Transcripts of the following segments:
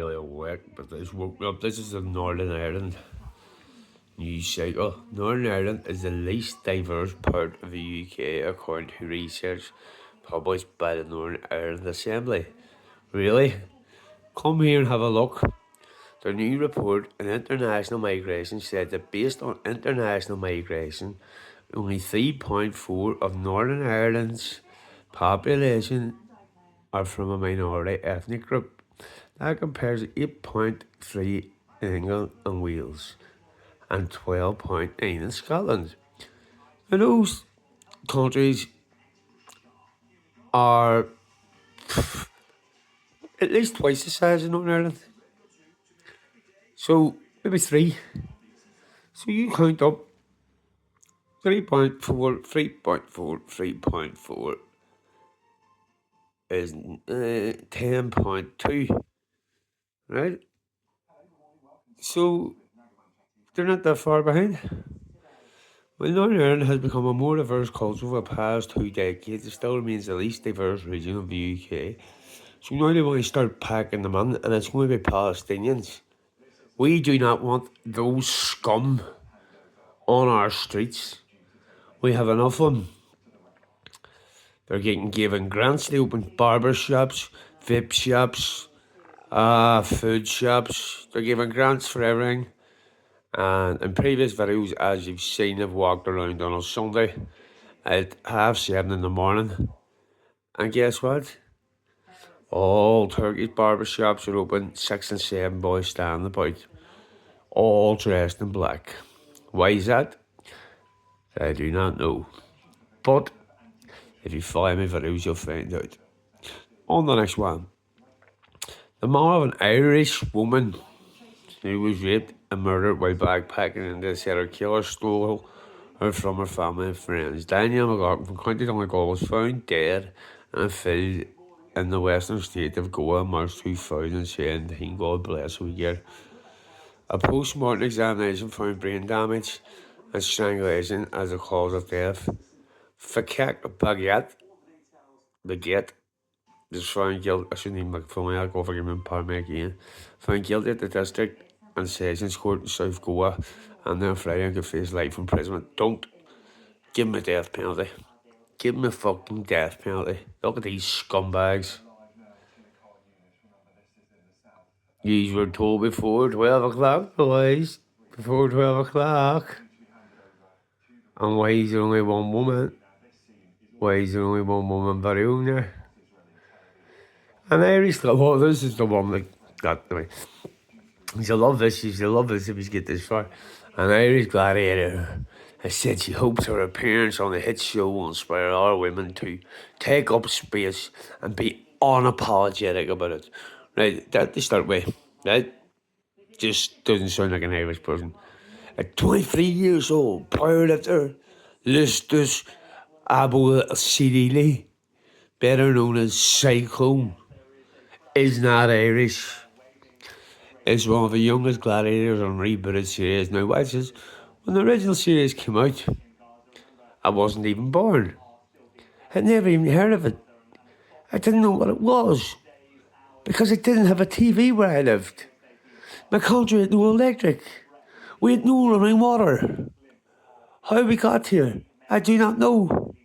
really awake, but I just woke me up. This is in Northern Ireland news cycle. Northern Ireland is the least diverse part of the UK according to research published by the Northern Ireland Assembly. Really? Come here and have a look. The new report on international migration said that based on international migration, only 3.4 of Northern Ireland's population are from a minority ethnic group. That compares to 8.3 in England and Wales and 12.9 in Scotland. And those countries are at least twice the size of Northern Ireland. So maybe three. So you count up 3.4, 3.4, 3.4 is 10.2, right? So they're not that far behind. While Northern Ireland has become a more diverse culture over the past 2 decades, it still remains the least diverse region of the UK. So now they want to start packing them in, and it's going to be Palestinians. We do not want those scum on our streets. We have enough of them. They're getting given grants to open barber shops, vape shops, food shops. They're giving grants for everything. And in previous videos, as you've seen, I've walked around on a Sunday at 7:30 in the morning. And guess what? All Turkish barbershops are open, 6 and 7 boys standing about, all dressed in black. Why is that? I do not know. But if you follow my videos, you'll find out. On the next one, the mother of an Irish woman who was raped and murdered while backpacking in the serial killer stole her from her family and friends. Danielle McLaughlin from County Donegal was found dead in a field in the western state of Goa in March 2017. God bless her year. A post-mortem examination found brain damage and strangulation as the cause of death. Fakak Baguette was found guilty. I shouldn't even make fun of that. God forgive me, pardon me again. Found guilty at the district and sessions court in South Goa, and then Friday could face life imprisonment. Don't give him a death penalty. Give him a fucking death penalty. Look at these scumbags. You were told before 12 o'clock, boys. Before 12 o'clock. And why is there only one woman? Why is there only one woman video in there? And Irish, well, this is the one that got me. You'll love this if you get this far. An Irish gladiator has said she hopes her appearance on the hit show will inspire other women to take up space and be unapologetic about it. Right, that to start with, right? Just doesn't sound like an Irish person. At 23 years old, powerlifter Listus Abu Sidili, better known as Cyclone, is not Irish. Is one of the youngest gladiators on rebooted series. Now watch this. When the original series came out, I wasn't even born. I'd never even heard of it. I didn't know what it was, because I didn't have a TV where I lived. My country had no electric. We had no running water. How we got here, I do not know.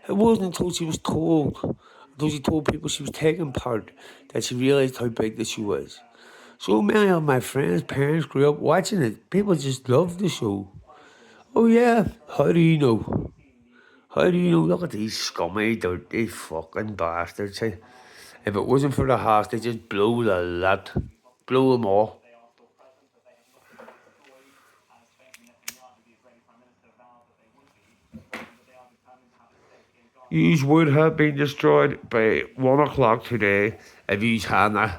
It wasn't until she was told, until she told people she was taking part, that she realised how big the show was. So many of my friends' parents grew up watching it. People just loved the show. Oh yeah, how do you know? How do you know? Look at these scummy, dirty fucking bastards. If it wasn't for the hostages, blow the lot. Blow them all. Yous would have been destroyed by 1 o'clock today if yous hadn't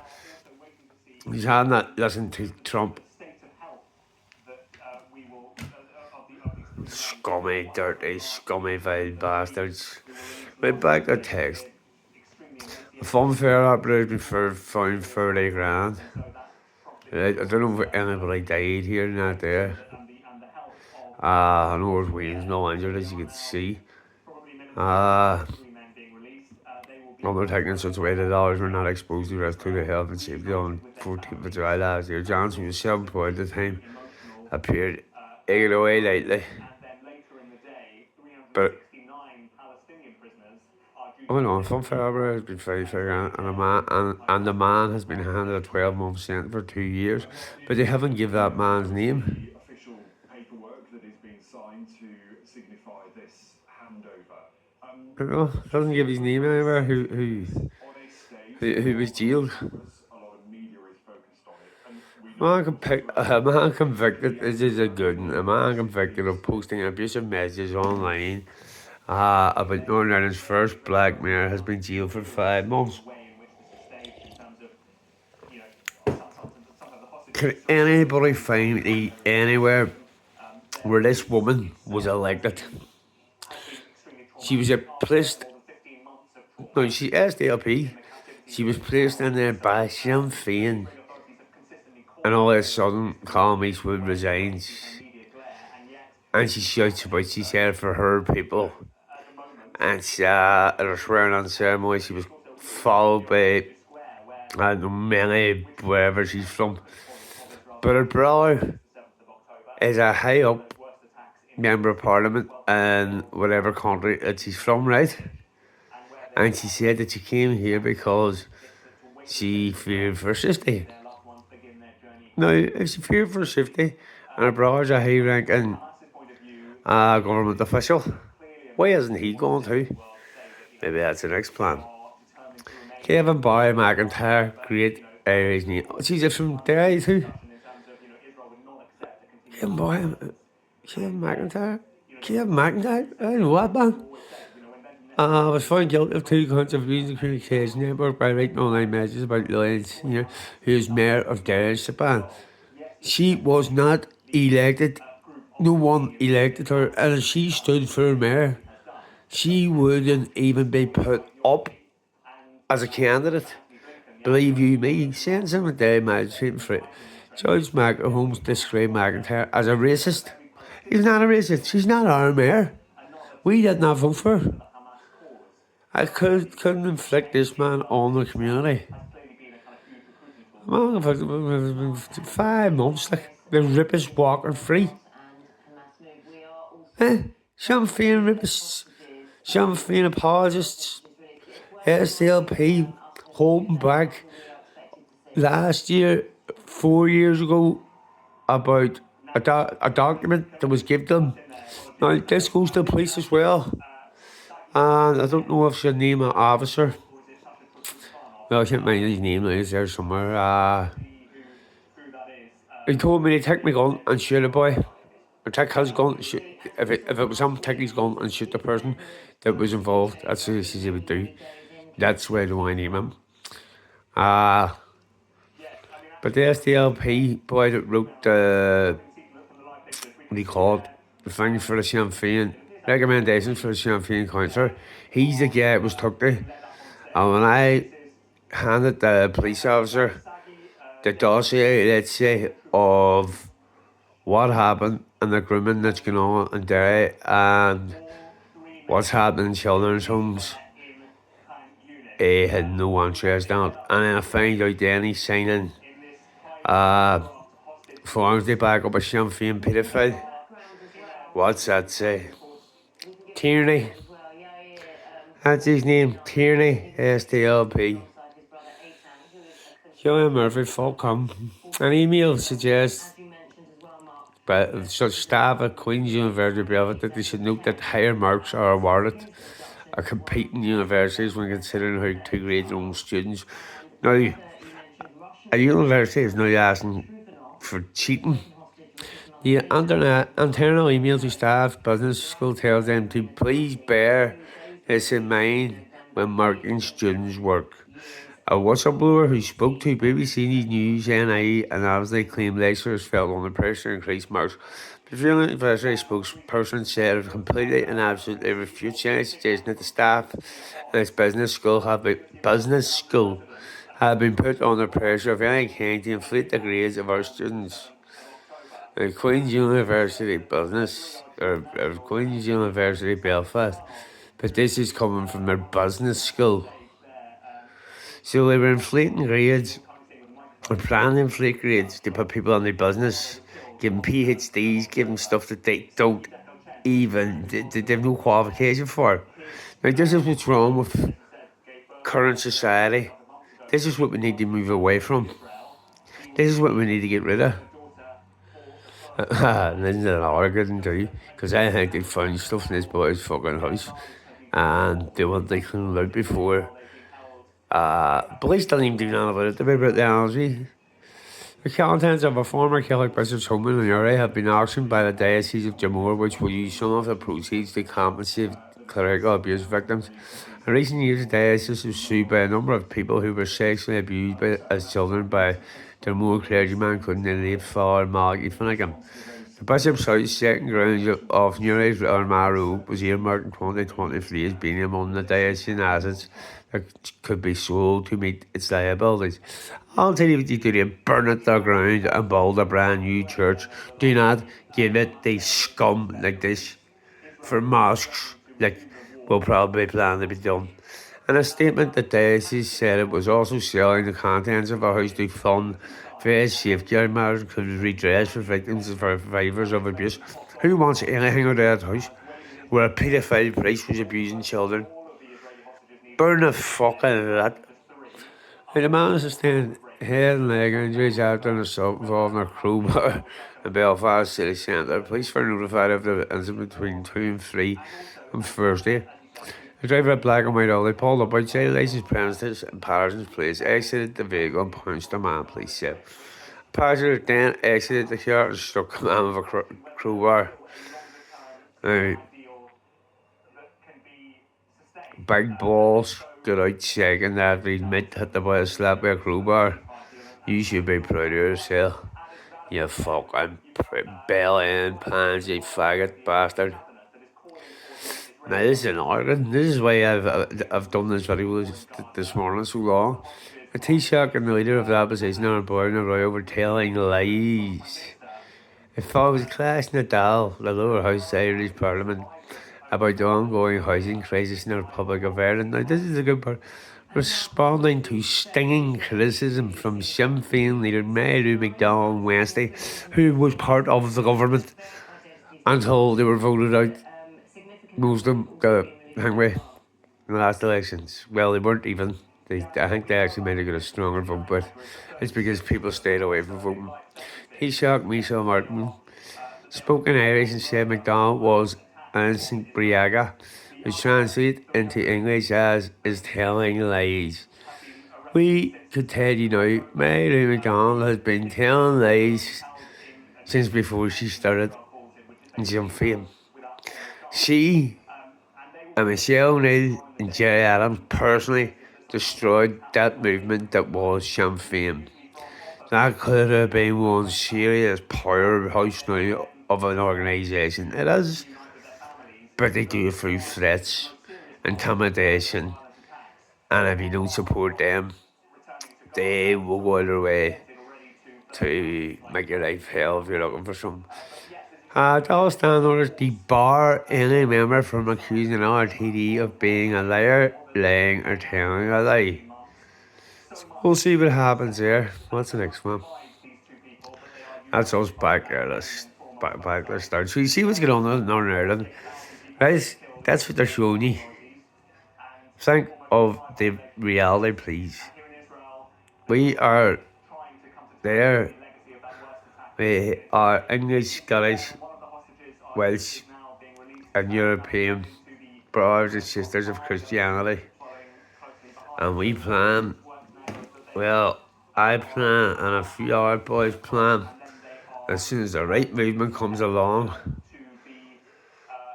listened to Trump. Scummy, dirty, scummy, vile bastards. Went back to text. The fun fair operator has been found 30 grand. Right, I don't know if anybody died here, not there. I know there's Wayne's no injured, as you can see. undertaken in such a way that others were not exposed to risk to the health and safety on 14th of July last year. Johnson was self-employed at the time, appeared taken away lightly. But hold on, from February has been 55 grand, and the man has been handed a 12-month sentence for 2 years, but they haven't given that man's name. Official paperwork that is being signed to signify this handover. No, doesn't give his name anywhere. Who was jailed. A lot of media is focused on it, and we A man convicted. This is a good one. A man convicted of posting abusive messages online about Northern Ireland's first black mayor has been jailed for 5 months. Can anybody find me anywhere where this woman was elected? She was placed. No, she SDLP. She was placed in there by Sinn Féin, and all of a sudden, Colm Eastwood resigns, and she shouts about she's here for her people. And at her swearing-in ceremony, she was followed by many wherever she's from. But her brother is a high up member of parliament in whatever country that she's from, right? And she said that she came here because she feared for safety. Now, if she feared for safety, and her brother's a high ranking government official, why isn't he going to? Maybe that's the next plan. Kevin Barry McIntyre, great Irish name. She's from Derry too. Kevin McIntyre? Kevin McIntyre? I don't know what, man. Was found guilty of 2 counts of abusing the communication network by writing online messages about Lillian Senior, who is mayor of Derry, Japan. She was not elected. No one elected her, and if she stood for mayor, she wouldn't even be put up as a candidate. Believe you me, send some of the magistrate for it. Judge Holmes described McIntyre as a racist. He's not a racist. She's not our mayor. We did not vote for her. I couldn't inflict this man on the community. Man, for 5 months, like the rippers walking free. Sinn Féin rippers, Sinn Féin apologists, SDLP holding back last year, 4 years ago, about a document that was given them. Now, this goes to the police as well. And I don't know if she'll name an officer. Well, I can't mind his name now, he's there somewhere. He told me to take my gun and shoot a boy. Or take his gun, shoot. If it was him, take his gun and shoot the person that was involved. That's what he would do. That's why I don't want to name him. But the SDLP boy that wrote the, what do you call it, the thing for the Sinn Féin, recommendations for the Sinn Féin councillor, he's the guy that was took to. And when I handed the police officer the dossier, let's say, of what happened and the grooming that's going on in Derry and what's happening in children's homes, he had no interest in it. And then I find out then he's signing forms to back up a Sinn Féin paedophile. What's that say? Tierney. That's his name, Tierney, SDLP. Gillian Murphy, Fulcrum. An email suggests but such staff at Queen's University Belfast that they should note that higher marks are awarded at competing universities when considering how to grade their own students. Now, a university is now asking for cheating. The internal email to staff business school tells them to please bear this in mind when marking students' work. A whistleblower who spoke to BBC News NI and obviously claimed lecturers felt under pressure to increase marks. The Freeland University spokesperson said it completely and absolutely refutes any suggestion that the staff in its business school have been put under pressure of any kind to inflate the grades of our students. Queen's University Business, or Queen's University Belfast, but this is coming from their business school. So they were inflating grades, or planning to inflate grades to put people on their business, giving PhDs, giving stuff that they don't even, they have no qualification for. Now, this is what's wrong with current society. This is what we need to move away from. This is what we need to get rid of. And this is another good one too, because I think they found stuff in this boy's fucking house, and they want to clean it out before. Police didn't even do nothing about it. They about the energy. The contents of a former Celtic Bishop's home in Uri have been auctioned by the Diocese of Jamor, which will use some of the proceeds to compensate clerical abuse victims. In recent years, the diocese was sued by a number of people who were sexually abused as children by Jamor clergyman, including the late Father Malachy Finnegan. The Bishop's House, second grounds of Newry's Armagh Road, was earmarked in 2023 as being among the diocesan assets that could be sold to meet its liabilities. I'll tell you what you do: burn it to the ground and build a brand new church. Do not give it the scum like this for mosques, like will probably plan to be done. In a statement, the diocese said it was also selling the contents of a house to fund various safeguard measures, including redress for victims and survivors of abuse. Who wants anything out of that house where a paedophile priest was abusing children? Burn the fuck out of that. The man is sustained head and leg injuries after an assault involving a crowbar in Belfast city centre. Police were notified of the incident between 2 and 3 on Thursday. The driver of black and white Audi pulled up outside licensed premises in Patterson's Place, exited the vehicle and pounced the man, police said. The passenger then exited the car and struck the man with a crowbar. Now, big balls got out second after his mate hit the boy a slap with a crowbar. You should be proud of yourself, you fucking bell-end pansy faggot bastard. Now this is an organ. This is why I've done this video this morning so long. The Taoiseach and the leader of the opposition are Bernard Royal were telling lies. If I was Clash Nadal, the lower house of Irish Parliament, about the ongoing housing crisis in the Republic of Ireland. Now this is the good part. Responding to stinging criticism from Sinn Féin leader Mary McDonald Wednesday, who was part of the government until they were voted out. Most of them got hungry in the last elections. Well, they weren't even. I think they actually made a good stronger vote, but it's because people stayed away from voting. Taoiseach Michelle Martin spoke in Irish and said McDonald was Innocent Briaga, which translates into English as is telling lies. We could tell you now, Mary McDonald has been telling lies since before she started in Sinn Féin. She and Michelle O'Neill and Jerry Adams personally destroyed that movement that was Sinn Féin. That could have been one serious powerhouse now of an organisation. It is, but they do it through threats, intimidation, and if you don't support them, they will go out of their way to make your life hell if you're looking for some. Talistan orders to bar any member from accusing an RTD of being a liar, lying, or telling a lie. So we'll see what happens there. What's the next one? That's us back there. Let's start. So you see what's going on in Northern Ireland, right? That's what they're showing you. Think of the reality, please. We are there. We are English, Scottish, Welsh, and European brothers and sisters of Christianity, and we plan. Well, I plan, and a few other boys plan. As soon as the right movement comes along,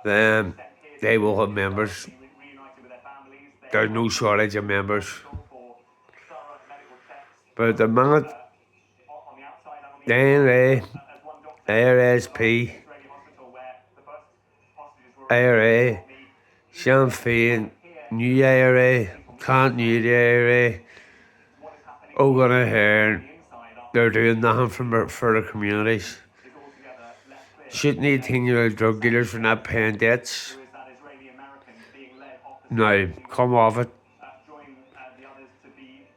then they will have members. There's no shortage of members. But at the minute, the NRA, ARSP, IRA, Sinn Féin, New IRA, Continuity IRA, Ogun Ahern, they're doing nothing for the communities. Shooting 18-year-old drug dealers for not paying debts. Now, come off it.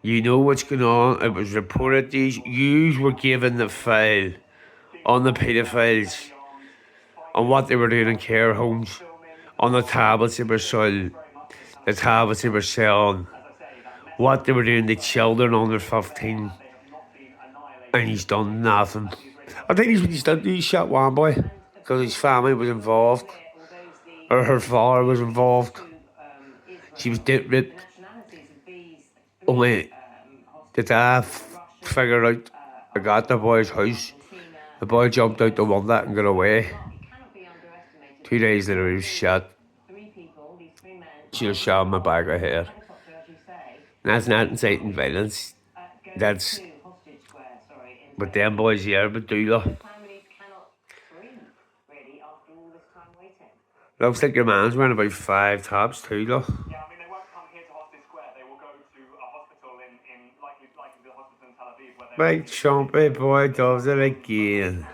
You know what's going on. It was reported these yous were given the file on the paedophiles, on what they were doing in care homes, on the tablets they were selling, what they were doing to children under 15, and he's done nothing. I think he's done. He shot one boy because his family was involved, or her father was involved. She was dead ripped. Only the dad figured out I got the boy's house. The boy jumped out the window and got away. 2 days later, he was shot. She was shot in the back of the head. And that's not inciting violence. That's what them boys here would do, though. Looks like your man's wearing about 5 tops too, though. Yeah, I mean, they won't come here to Hospice Square. They will go to a hospital in likely the hospital in Tel Aviv where they Right, Trumpy boy does it again.